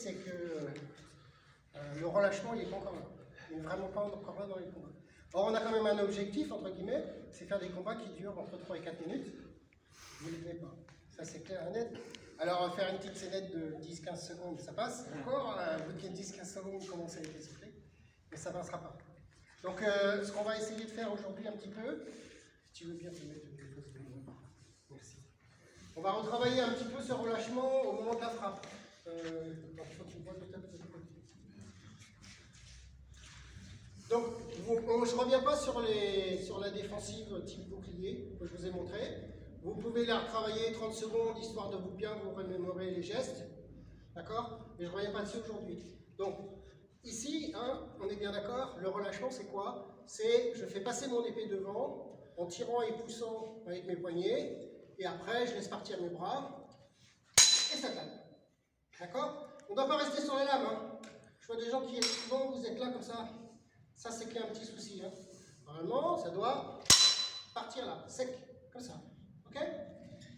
c'est que le relâchement, il n'est pas encore là. Il n'est vraiment pas encore là dans les combats. Or, on a quand même un objectif, entre guillemets, c'est faire des combats qui durent entre 3 et 4 minutes. Vous ne les pas. Ça, c'est clair et net. Alors, faire une petite scénette de 10-15 secondes, ça passe. Encore, vous qui 10-15 secondes, vous commencez à être essoufflé. Mais ça ne passera pas. Donc, ce qu'on va essayer de faire aujourd'hui un petit peu, si tu veux bien te mettre une chose de moi. Merci. On va retravailler un petit peu ce relâchement au moment de la frappe. Il faut que tu me vois de côté. Donc, je ne reviens pas sur la défensive type bouclier que je vous ai montré. Vous pouvez la retravailler 30 secondes, histoire de vous bien vous remémorer les gestes. D'accord? Mais je ne reviens pas dessus aujourd'hui. Donc, ici, hein, on est bien d'accord, le relâchement, c'est quoi? C'est, je fais passer mon épée devant, en tirant et poussant avec mes poignets, et après, je laisse partir mes bras, et ça tape. D'accord? On ne doit pas rester sur les lames. Hein. Je vois des gens qui, souvent, vous êtes là comme ça. Ça, c'est qu'il y a un petit souci. Hein. Normalement, ça doit partir là, sec, comme ça. Ok?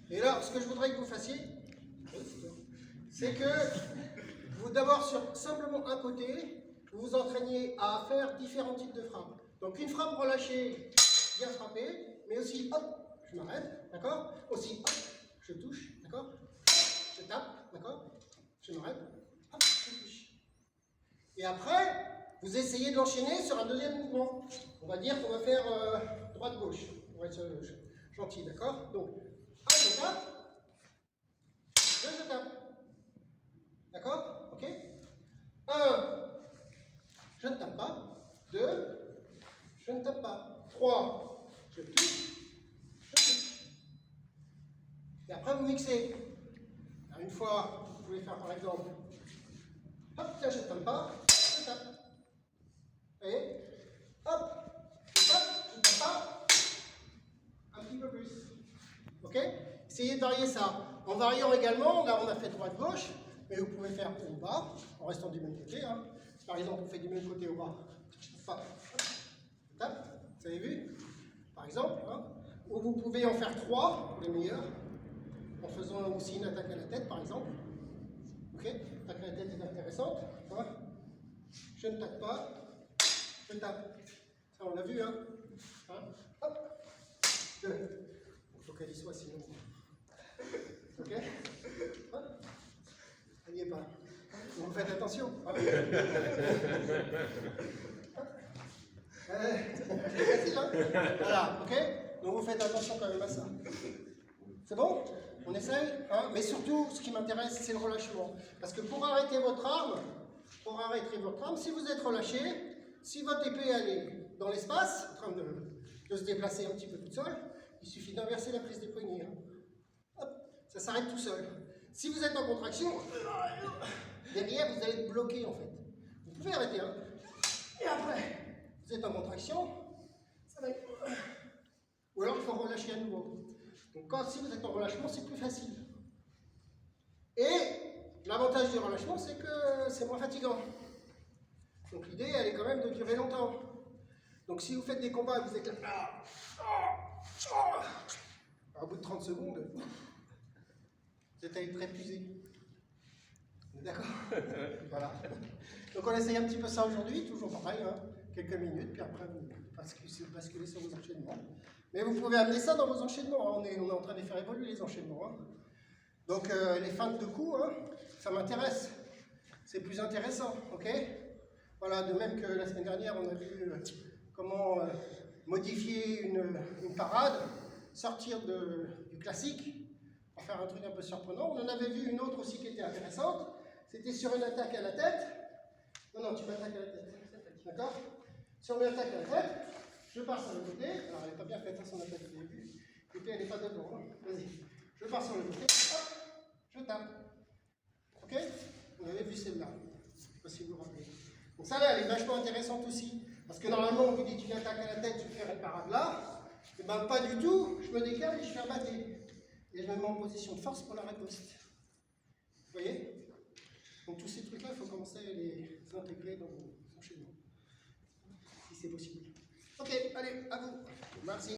Et là, ce que je voudrais que vous fassiez, c'est que vous, d'abord, sur simplement un côté, vous vous entraîniez à faire différents types de frappes. Donc, une frappe relâchée, bien frapper, mais aussi, hop, je m'arrête, d'accord? Aussi, hop, je touche, d'accord? Je tape, d'accord? Je m'arrête, hop, je touche. Et après, vous essayez de l'enchaîner sur un deuxième mouvement. On va dire qu'on va faire droite-gauche. On va être gentil, d'accord? Donc, 1, je tape. 2, je tape. D'accord? Ok? 1, je ne tape pas. 2, je ne tape pas. 3, je touche. Je touche. Et après, vous mixez. Alors, une fois, vous pouvez faire par exemple, hop, tiens, je ne tape pas. Je tape. Et hop, je tape pas, un petit peu plus. Ok? Essayez de varier ça. En variant également, là on a fait droite-gauche, mais vous pouvez faire haut bas, en restant du même côté. Hein. Par exemple, on fait du même côté au bas. Pas. Je tape, vous avez vu? Par exemple. Hein. Ou vous pouvez en faire 3, les meilleurs, en faisant aussi une attaque à la tête, par exemple. Ok? L'attaque à la tête est intéressante. Hein. Je ne tape pas. Je tape. Ça, on l'a vu, hein, hop. Il faut qu'elle y soit, sinon. Ok. Hop. Elle n'y est pas. Vous faites attention. C'est facile, hein. Voilà, ok. Donc vous faites attention quand même à ça. C'est bon? On essaye, hein. Mais surtout, ce qui m'intéresse, c'est le relâchement. Parce que pour arrêter votre arme, si vous êtes relâché, si votre épée elle est dans l'espace, en train de se déplacer un petit peu toute seule, il suffit d'inverser la prise des poignets. Hein. Hop, ça s'arrête tout seul. Si vous êtes en contraction, derrière vous allez être bloqué en fait. Vous pouvez arrêter. Hein. Et après, vous êtes en contraction, ça va être... Ou alors il faut relâcher à nouveau. Donc si vous êtes en relâchement, c'est plus facile. Et l'avantage du relâchement, c'est que c'est moins fatigant. Donc l'idée, elle est quand même de durer longtemps. Donc si vous faites des combats et vous êtes là, au bout de 30 secondes, vous êtes très épuisé. D'accord? Voilà. Donc on essaye un petit peu ça aujourd'hui, toujours pareil, hein, quelques minutes, puis après vous basculez sur vos enchaînements. Mais vous pouvez amener ça dans vos enchaînements, hein. On est en train de faire évoluer les enchaînements. Hein. Donc les feintes de coups, hein, ça m'intéresse. C'est plus intéressant, ok? Voilà, de même que la semaine dernière, on a vu comment modifier une parade, sortir du classique, pour faire un truc un peu surprenant. On en avait vu une autre aussi qui était intéressante. C'était sur une attaque à la tête. Non, tu m'attaques à la tête. D'accord? Sur une attaque à la tête, je pars sur le côté. Alors, elle n'est pas bien faite, hein, son attaque au début. L'épée, elle n'est pas devant. Hein. Vas-y. Je pars sur le côté. Hop, je tape. Ok? Vous avez vu celle-là. Je ne sais pas si vous vous rappelez. Donc ça là, elle est vachement intéressante aussi. Parce que normalement, on vous dit une attaque à la tête, je vais faire une parade là. Et bien pas du tout, je me décale et je fais un bâté. Et je me mets en position de force pour la riposte. Vous voyez? Donc tous ces trucs-là, il faut commencer à les intégrer dans vos enchaînements. Si c'est possible. Ok, allez, à vous. Merci.